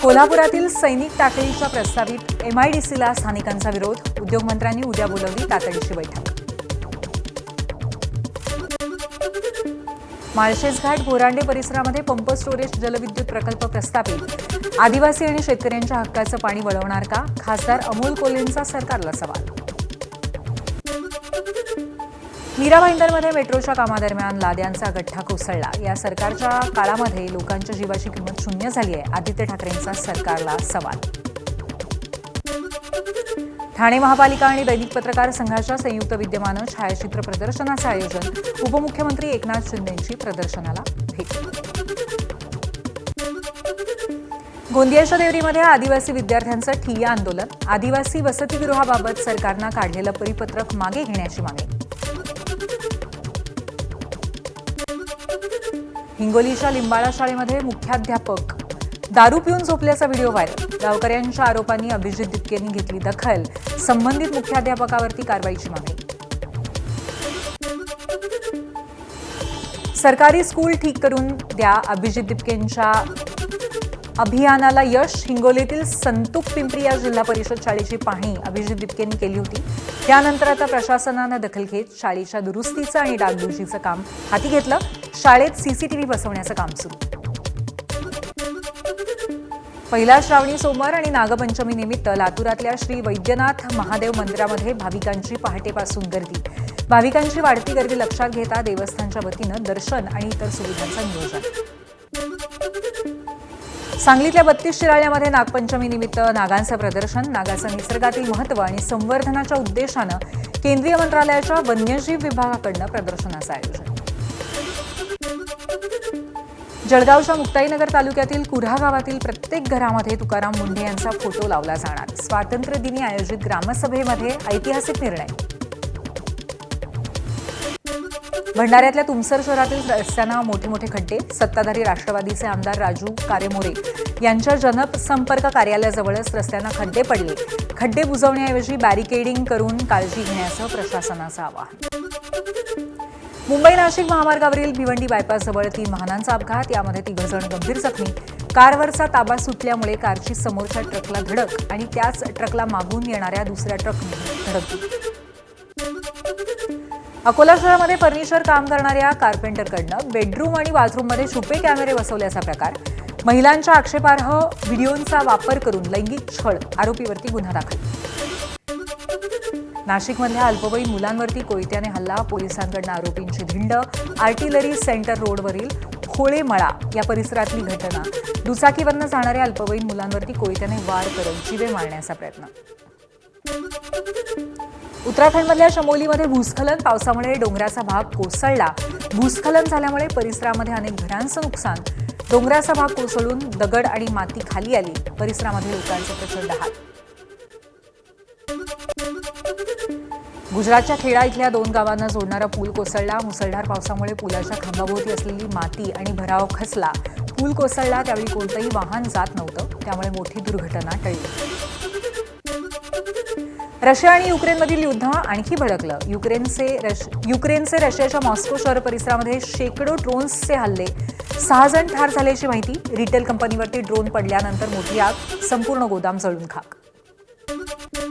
कोल्हापुरातील सैनिक टाकळीच्या प्रस्तावित MIDCला स्थानिकांचा विरोध. उद्योगमंत्र्यांनी उद्या बोलावली तातडीची बैठक. माळशेजघाट घोरांडे परिसरामध्ये पंप स्टोरेज जलविद्युत प्रकल्प प्रस्तावित. आदिवासी आणि शेतकऱ्यांच्या हक्काचं पाणी वळवणार का? खासदार अमोल कोल्हेंचा सरकारला सवाल. मीरा भाईंदरमध्ये मेट्रोच्या कामादरम्यान लाद्यांचा गठ्ठा कोसळला. या सरकारच्या काळामध्ये लोकांच्या जीवाची किंमत शून्य झाली आहे. आदित्य ठाकरेंचा सरकारला सवाल. ठाणे महापालिका आणि दैनिक पत्रकार संघाच्या संयुक्त विद्यमानं छायाचित्र प्रदर्शनाचं आयोजन. उपमुख्यमंत्री एकनाथ शिंदेंची प्रदर्शनाला भेट. गोंदियाच्या देवरीमध्ये आदिवासी विद्यार्थ्यांचं ठिय्या आंदोलन. आदिवासी वसतिगृहाबाबत सरकारनं काढलेलं परिपत्रक मागे घेण्याची मागणी. हिंगोलीच्या लिंबाळा शाळेमध्ये मुख्याध्यापक दारू पिऊन झोपल्याचा व्हिडिओ व्हायरल. गावकऱ्यांच्या आरोपांनी अभिजित दिपकेंनी घेतली दखल. संबंधित मुख्याध्यापकावरती कारवाईची मागणी. सरकारी स्कूल ठीक करून द्या, अभिजित दिपकेंच्या अभियानाला यश. हिंगोलीतील संतूक पिंपरी या जिल्हा परिषद शाळेची पाहणी अभिजित दिपकेंनी केली होती. त्यानंतर आता प्रशासनानं दखल घेत शाळेच्या दुरुस्तीचं आणि डागडुजीचं काम हाती घेतलं. शाळेत CCTV बसवण्याचं काम सुरू. पहिला श्रावणी सोमवार आणि नागपंचमी निमित्त लातूरातल्या श्री वैद्यनाथ महादेव मंदिरामध्ये भाविकांची पहाटेपासून गर्दी. भाविकांची वाढती गर्दी लक्षात घेता देवस्थानच्या वतीनं दर्शन आणि इतर सुविधांचं नियोजन. सांगलीतल्या 32 शिराळ्यामध्ये नागपंचमी निमित्त नागांचं प्रदर्शन. नागाचं निसर्गातील महत्त्व आणि संवर्धनाच्या उद्देशानं केंद्रीय मंत्रालयाच्या वन्यजीव विभागाकडनं प्रदर्शनाचं आयोजन. जळगावच्या मुक्ताईनगर तालुक्यातील कुऱ्हा गावातील प्रत्येक घरामध्ये तुकाराम मुंढे यांचा फोटो लावला जाणार. स्वातंत्र्य दिनी आयोजित ग्रामसभेमध्ये ऐतिहासिक निर्णय. भंडाऱ्यातल्या तुमसर शहरातील रस्त्यांना मोठे मोठे खड्डे. सत्ताधारी राष्ट्रवादीचे आमदार राजू कारेमोरे यांच्या जनसंपर्क कार्यालयाजवळच रस्त्यांना खड्डे पडले. खड्डे बुजवण्याऐवजी बॅरिकेडिंग करून काळजी घेण्याचं प्रशासनाचं आवाहन. मुंबई नाशिक महामार्गावरील भिवंडी बायपासजवळ 3 वाहनांचा अपघात. यामध्ये 3 जण गंभीर जखमी. कारवरचा ताबा सुटल्यामुळे कारची समोरच्या ट्रकला धडक आणि त्याच ट्रकला मागून येणाऱ्या दुसऱ्या ट्रकने धडक. अकोला शहरामध्ये फर्निचर काम करणाऱ्या कारपेंटरकडनं बेडरूम आणि बाथरूममध्ये छुपे कॅमेरे बसवल्याचा प्रकार. महिलांच्या आक्षेपार्ह व्हिडिओंचा वापर करून लैंगिक छळ. आरोपीवरती गुन्हा दाखल. नाशिकमधल्या अल्पवयीन मुलांवरती कोयत्याने हल्ला. पोलिसांकडनं आरोपींची धिंड. आर्टिलरी सेंटर रोडवरील खोळेमळा या परिसरातली घटना. दुचाकीवरनं जाणाऱ्या अल्पवयीन मुलांवरती कोयत्याने वार करत जीवे मारण्याचा प्रयत्न. उत्तराखंडमधल्या चमोलीमध्ये भूस्खलन. पावसामुळे डोंगराचा भाग कोसळला. भूस्खलन झाल्यामुळे परिसरामध्ये अनेक घरांचं नुकसान. डोंगराचा भाग कोसळून दगड आणि माती खाली आली. परिसरामध्ये लोकांचे प्रचंड हाल. गुजरातच्या खेडा इथल्या 2 गावांना जोडणारा पूल कोसळला. मुसळधार पावसामुळे पुलाच्या खांबाभोवती असलेली माती आणि भराव खचला. पूल कोसळला त्यावेळी कोणतंही वाहन जात नव्हतं. त्यामुळे मोठी दुर्घटना टळली. रशिया आणि युक्रेनमधील युद्ध आणखी भडकलं. युक्रेनचे रशियाच्या मॉस्को शहर परिसरामध्ये शेकडो ड्रोन्सचे हल्ले. 6 जण ठार झाल्याची माहिती. रिटेल कंपनीवरती ड्रोन पडल्यानंतर मोठी आग. संपूर्ण गोदाम जळून खाक.